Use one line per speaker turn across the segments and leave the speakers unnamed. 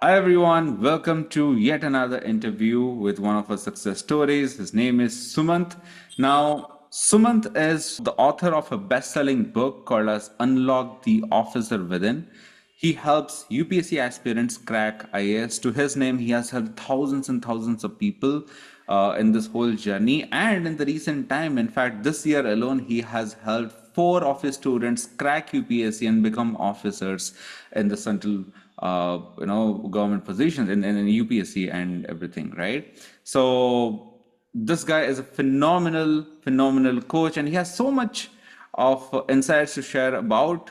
Hi everyone, welcome to yet another interview with one of our success stories. His name is Sumant. Now, Sumant is the author of a best-selling book called as Unlock the Officer Within. He helps UPSC aspirants crack IAS. To his name, he has helped thousands and thousands of people in this whole journey. And in the recent time, in fact, this year alone, he has helped four of his students crack UPSC and become officers in the central government positions in UPSC and everything, right? So this guy is a phenomenal coach, and he has so much of insights to share about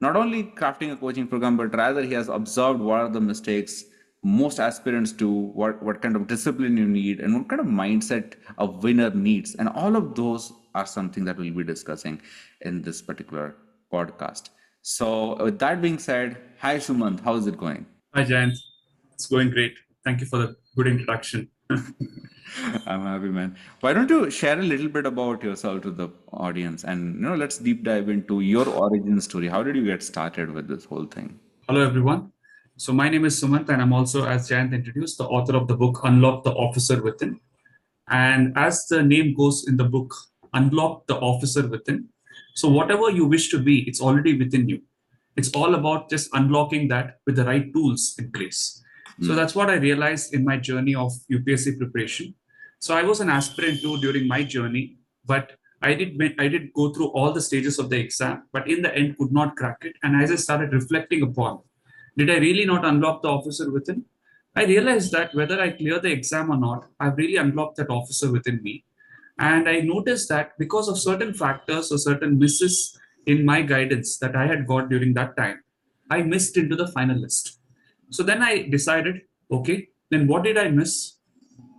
not only crafting a coaching program, but rather he has observed what are the mistakes most aspirants do, what kind of discipline you need, and what kind of mindset a winner needs. And all of those are something that we'll be discussing in this particular podcast. So, with that being said, hi Sumant, how is it going?
Hi, Jayant. It's going great. Thank you for the good introduction.
I'm happy, man. Why don't you share a little bit about yourself to the audience, and let's deep dive into your origin story. How did you get started with this whole thing?
Hello, everyone. So, my name is Sumant, and I'm also, as Jayant introduced, the author of the book Unlock the Officer Within. And as the name goes in the book, Unlock the Officer Within. So, whatever you wish to be, it's already within you. It's all about just unlocking that with the right tools in place. So, that's what I realized in my journey of UPSC preparation. So, I was an aspirant too during my journey, but I did go through all the stages of the exam, but in the end could not crack it. And as I started reflecting upon, did I really not unlock the officer within? I realized that whether I clear the exam or not, I've really unlocked that officer within me. And I noticed that because of certain factors or certain misses in my guidance that I had got during that time, I missed into the final list. So then I decided, okay, then what did I miss?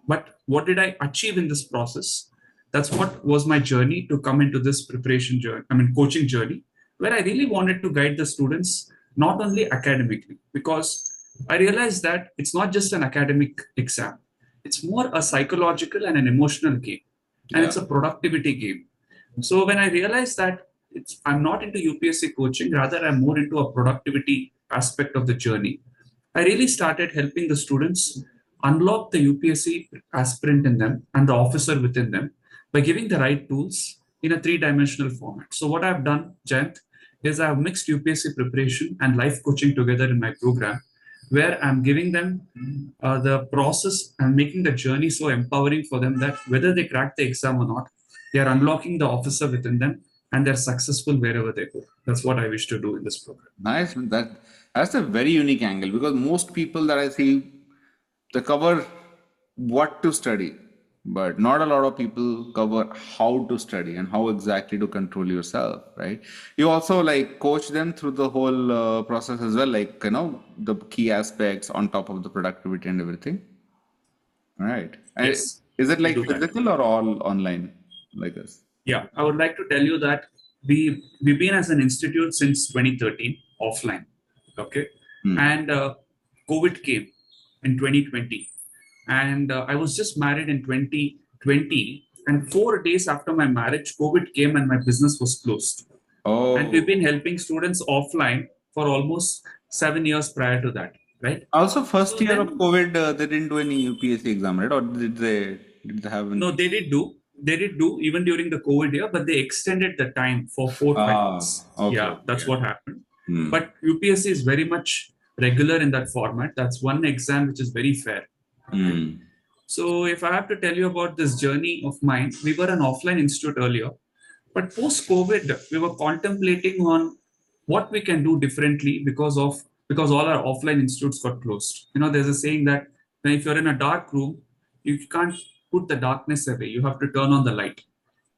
But what did I achieve in this process? That's what was my journey to come into this preparation journey, coaching journey, where I really wanted to guide the students not only academically, because I realized that it's not just an academic exam, it's more a psychological and an emotional game, and
Yeah.
it's a productivity game. So when I realized that I'm not into UPSC coaching, rather I'm more into a productivity aspect of the journey, I really started helping the students unlock the UPSC aspirant in them and the officer within them by giving the right tools in a three-dimensional format. So what I've done, Jayant, is I've mixed UPSC preparation and life coaching together in my program, where I'm giving them the process and making the journey so empowering for them that whether they crack the exam or not, they are unlocking the officer within them and they're successful wherever they go. That's what I wish to do in this program.
Nice. That's a very unique angle because most people that I see they cover what to study, but not a lot of people cover how to study and how exactly to control yourself, right? You also like coach them through the whole process as well, like the key aspects on top of the productivity and everything. All right. And
Yes,
is it
we
like
do that.
physical or all online like this?
Yeah, I would like to tell you that we've been as an institute since 2013 offline. Okay, and COVID came in 2020, and I was just married in 2020, and 4 days after my marriage, COVID came and my business was closed. And we've been
Oh,
helping students offline for almost 7 years prior to that, right?
also first
So
year of
then
COVID, they didn't do any UPSC exam, right? Or did they have
no,
any?
they did do even during the COVID year, but they extended the time for 4 5 months.
Okay,
Yeah,
okay,
that's
yeah.
what happened.
Hmm.
But UPSC is very much regular in that format. That's one exam which is very fair. Okay.
Hmm.
So if I have to tell you about this journey of mine, we were an offline institute earlier, but post COVID, we were contemplating on what we can do differently because all our offline institutes got closed. There's a saying that if you're in a dark room, you can't put the darkness away. You have to turn on the light.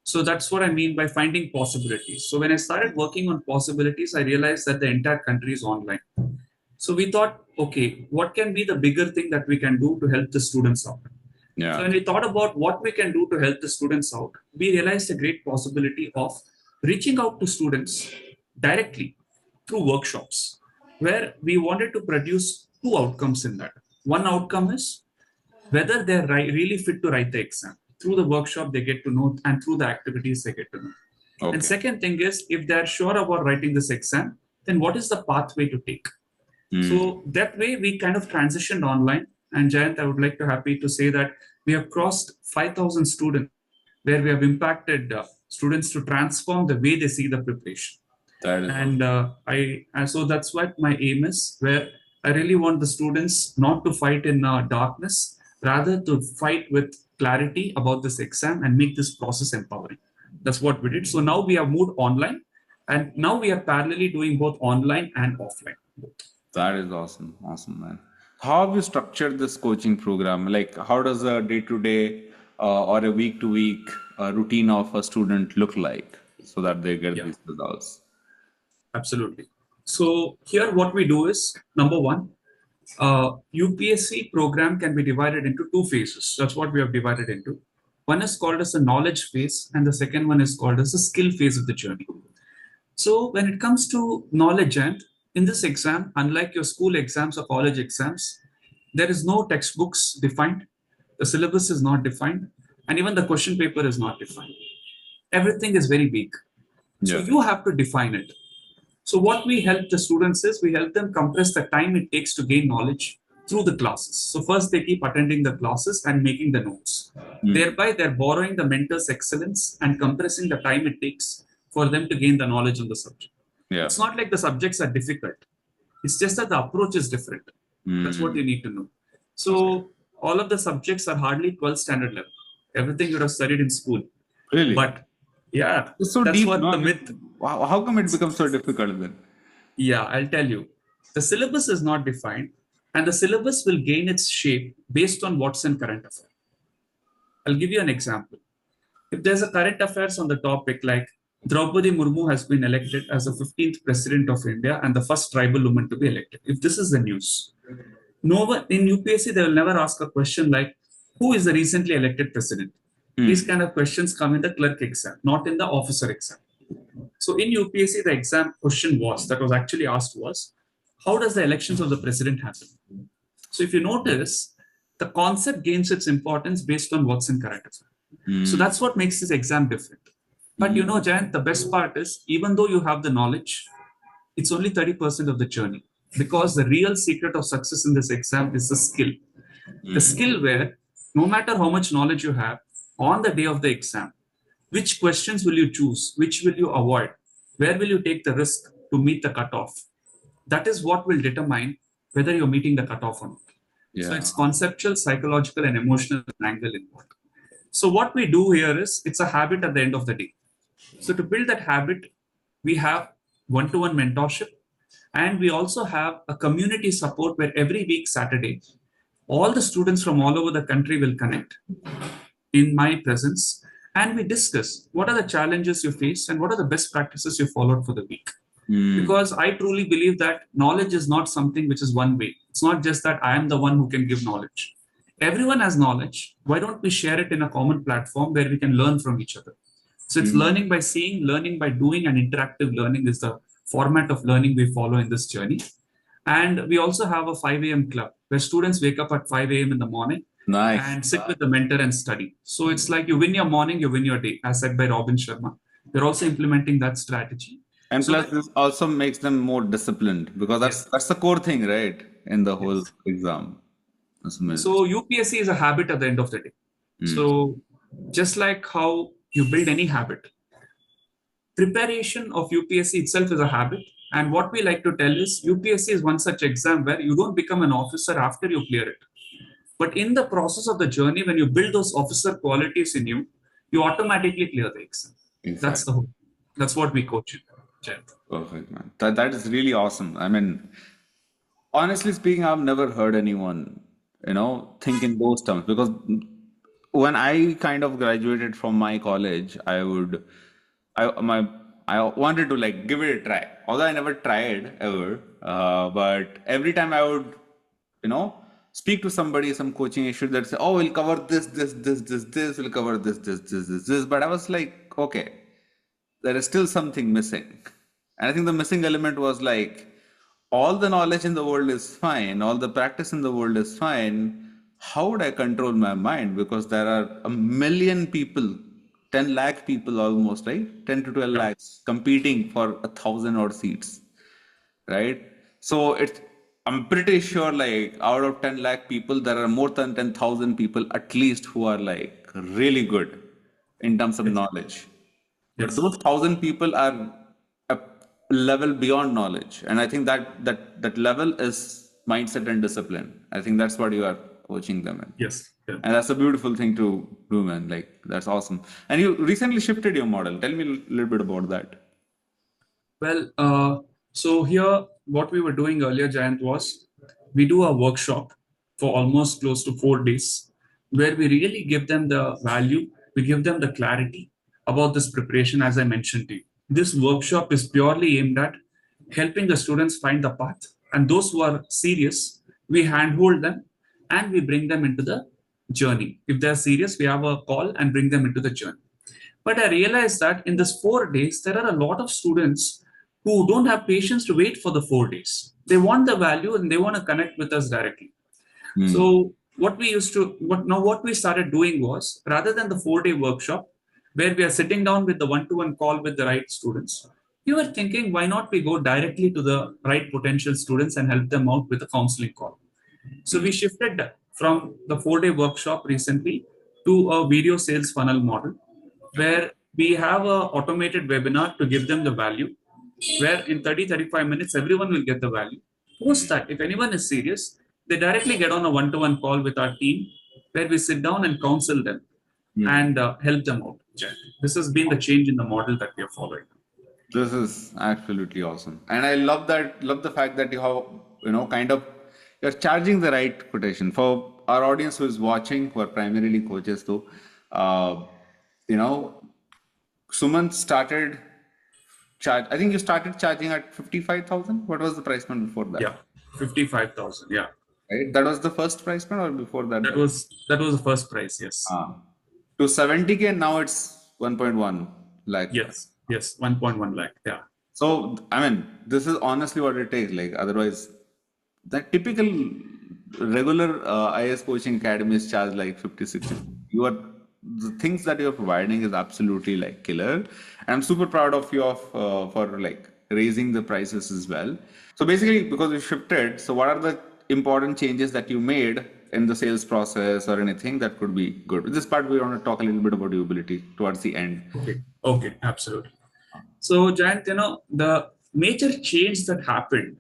So that's what I mean by finding possibilities. So when I started working on possibilities, I realized that the entire country is online. So we thought, okay, what can be the bigger thing that we can do to help the students out? So
Yeah.
when we thought about what we can do to help the students out, we realized a great possibility of reaching out to students directly through workshops, where we wanted to produce two outcomes in that. One outcome is whether they're really fit to write the exam. Through the workshop, they get to know, and through the activities, they get to know. And
Okay.
second thing is, if they're sure about writing this exam, then what is the pathway to take? So that way we kind of transitioned online. And Jayant, I would like to happy to say that we have crossed 5,000 students where we have impacted students to transform the way they see the preparation.
That is
And so that's what my aim is, where I really want the students not to fight in darkness, rather to fight with clarity about this exam and make this process empowering. That's what we did. So now we have moved online, and now we are parallelly doing both online and offline.
that is awesome. Awesome, man. How have you structured this coaching program? Like, how does a day-to-day or a week-to-week routine of a student look like so that they get
Yeah.
these results?
Absolutely. So here what we do is, number one, UPSC program can be divided into two phases. That's what we have divided into. One is called as a knowledge phase, and the second one is called as a skill phase of the journey. So when it comes to knowledge, and in this exam, unlike your school exams or college exams, there is no textbooks defined, the syllabus is not defined, and even the question paper is not defined. Everything is very big. So
Yeah.
you have to define it. So what we help the students is we help them compress the time it takes to gain knowledge through the classes. So first they keep attending the classes and making the notes. Thereby they're borrowing the mentor's excellence and compressing the time it takes for them to gain the knowledge on the subject.
Yeah.
It's not like the subjects are difficult. It's just that the approach is different. That's what you need to know. So all of the subjects are hardly 12 standard level. Everything you have studied in school.
Really?
But yeah,
It's so
that's
deep,
what
no?
the myth.
How come it becomes so difficult then?
Yeah, I'll tell you. The syllabus is not defined, and the syllabus will gain its shape based on what's in current affairs. I'll give you an example. If there's a current affairs on the topic like Draupadi Murmu has been elected as the 15th president of India and the first tribal woman to be elected, if this is the news, no one in UPSC they will never ask a question like who is the recently elected president. These kind of questions come in the clerk exam, not in the officer exam. So in UPSC, the exam question that was actually asked was, how does the elections of the president happen? So if you notice, the concept gains its importance based on what's in current affairs. So that's what makes this exam different. But you know, Jayant, the best part is, even though you have the knowledge, it's only 30% of the journey. Because the real secret of success in this exam is the skill. The skill where, no matter how much knowledge you have, on the day of the exam, which questions will you choose? Which will you avoid? Where will you take the risk to meet the cutoff? That is what will determine whether you're meeting the cutoff or not.
Yeah.
So it's conceptual, psychological, and emotional angle involved. So what we do here is it's a habit at the end of the day. So to build that habit, we have one-to-one mentorship, and we also have a community support where every week Saturday, all the students from all over the country will connect in my presence, and we discuss what are the challenges you faced and what are the best practices you followed for the week. Because I truly believe that knowledge is not something which is one way. It's not just that I am the one who can give knowledge. Everyone has knowledge. Why don't we share it in a common platform where we can learn from each other? So it's learning by seeing, learning by doing, and interactive learning is the format of learning we follow in this journey. And we also have a 5 a.m. club where students wake up at 5 a.m. in the morning and sit with the mentor and study. So it's like you win your morning, you win your day, as said by Robin Sharma. We're also implementing that strategy.
And plus, this also makes them more disciplined because that's the core thing, right? In the whole exam.
So UPSC is a habit at the end of the day. So just like how you build any habit, preparation of UPSC itself is a habit. And what we like to tell is UPSC is one such exam where you don't become an officer after you clear it. But in the process of the journey, when you build those officer qualities in you, you automatically clear the exam. Exactly. That's what we coach you.
Perfect, man. That is really awesome. I mean, honestly speaking, I've never heard anyone, think in those terms because when I kind of graduated from my college, I wanted to like give it a try. Although I never tried ever, but every time I would, speak to somebody, some coaching issue that say, "Oh, we'll cover this. We'll cover this." But I was like, okay, there is still something missing. And I think the missing element was like, all the knowledge in the world is fine, all the practice in the world is fine. How would I control my mind? Because there are a million people, 10 lakh people almost, right? 10 to 12 lakhs competing for 1,000 odd seats, right? So I'm pretty sure like out of 10 lakh people, there are more than 10,000 people at least who are like really good in terms of
Yes.
knowledge. But
Yes.
those 1,000 people are a level beyond knowledge. And I think that level is mindset and discipline. I think that's what you are coaching them in.
Yes. Yeah.
And that's a beautiful thing to do, man. Like, that's awesome. And you recently shifted your model. Tell me a little bit about that.
Well, so here, what we were doing earlier, Jayant, was we do a workshop for almost close to 4 days where we really give them the value, we give them the clarity about this preparation, as I mentioned to you. This workshop is purely aimed at helping the students find the path, and those who are serious, we handhold them and we bring them into the journey. If they're serious, we have a call and bring them into the journey. But I realized that in this 4 days, there are a lot of students who don't have patience to wait for the 4 days. They want the value and they want to connect with us directly.
Hmm.
So what we started doing was, rather than the 4 day workshop where we are sitting down with the one-to-one call with the right students, we were thinking, why not we go directly to the right potential students and help them out with a counseling call. So we shifted from the 4 day workshop recently to a video sales funnel model where we have a automated webinar to give them the value, where in 30-35 minutes everyone will get the value. Post that, if anyone is serious, they directly get on a one-to-one call with our team where we sit down and counsel them
Hmm.
and help them out. This has been the change in the model that we are following.
This is absolutely awesome. And I love love the fact that you have, kind of, you're charging the right quotation. For our audience who is watching, who are primarily coaches though, you know, Sumant started I think you started charging at 55,000. What was the price point before that?
Yeah, 55,000. Yeah,
Right? That was the first price point or before that?
that was the first price. Yes,
Ah. To 70K and now it's 1.1 lakh.
yes, 1.1 lakh. Yeah,
So, I mean, this is honestly what it takes. Like, otherwise, the typical regular IS coaching academies charge like 50, 60. You are the things that you're providing is absolutely like killer. And I'm super proud of you for like raising the prices as well. So basically, because you shifted, so what are the important changes that you made in the sales process or anything that could be good? This part we want to talk a little bit about usability towards the end.
okay, absolutely. So, Jayant, the major change that happened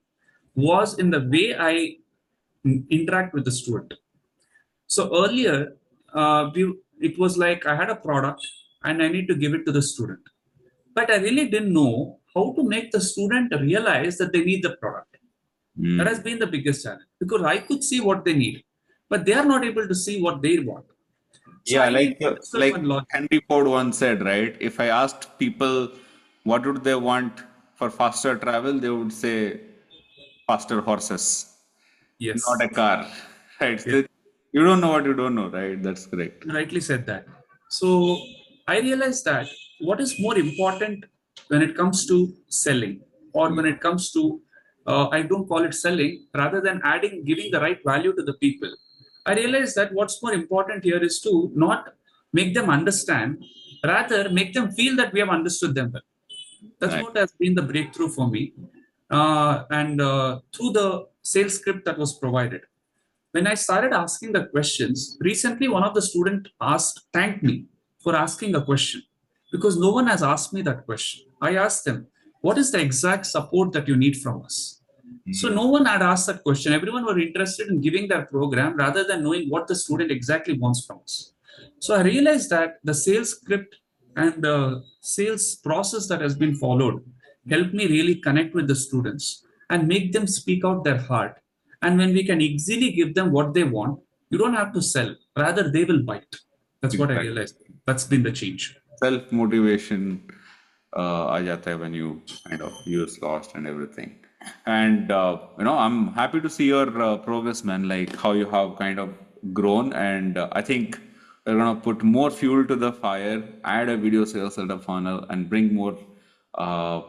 was in the way I interact with the student. So earlier, it was like I had a product and I need to give it to the student. But I really didn't know how to make the student realize that they need the product. That has
Mm.
been the biggest challenge because I could see what they need, but they are not able to see what they want. So
Yeah,
I need to develop
like
one logic.
Henry Ford once said, right? If I asked people what would they want for faster travel, they would say faster horses, not
Yes.
a car, right?
Yes.
You don't know what you don't know, right? That's correct.
Rightly said that. So I realized that what is more important when it comes to selling, or when it comes to, I don't call it selling, rather than giving the right value to the people. I realized that what's more important here is to not make them understand, rather make them feel that we have understood them well. That's
Right.
what has been the breakthrough for me. And through the sales script that was provided, when I started asking the questions, recently one of the students thanked me for asking a question because no one has asked me that question. I asked them, what is the exact support that you need from us? So no one had asked that question. Everyone were interested in giving their program rather than knowing what the student exactly wants from us. So I realized that the sales script and the sales process that has been followed helped me really connect with the students and make them speak out their heart. And when we can easily give them what they want, you don't have to sell, rather, they will buy it. That's what I
Exactly.
realized. That's been the change.
Self motivation आ जाता है when you kind of use lost and everything. And I'm happy to see your progress, man. Like how you have kind of grown, and I think we're gonna put more fuel to the fire, add a video sales at a funnel, and uh,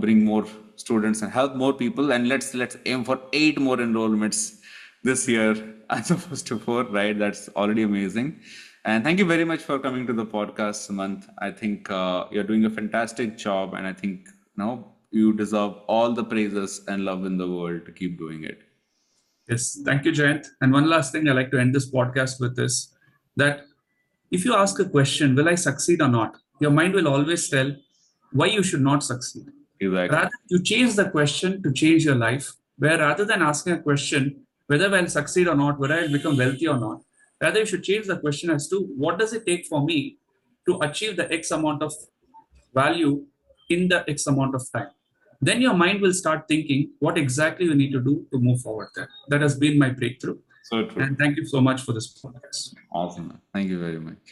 bring more students and help more people. And let's aim for 8 more enrollments this year as opposed to 4, right? That's already amazing. And thank you very much for coming to the podcast, Sumant. I think you're doing a fantastic job, and I think you deserve all the praises and love in the world to keep doing it.
Yes, thank you, Jayant. And one last thing I like to end this podcast with is that if you ask a question, will I succeed or not? Your mind will always tell why you should not succeed.
Exactly.
Rather, you change the question to change your life, where rather than asking a question, whether I'll succeed or not, whether I'll become wealthy or not, rather you should change the question as to what does it take for me to achieve the X amount of value in the X amount of time. Then your mind will start thinking what exactly you need to do to move forward there. That has been my breakthrough.
So true.
And thank you so much for this podcast.
Awesome. Thank you very much.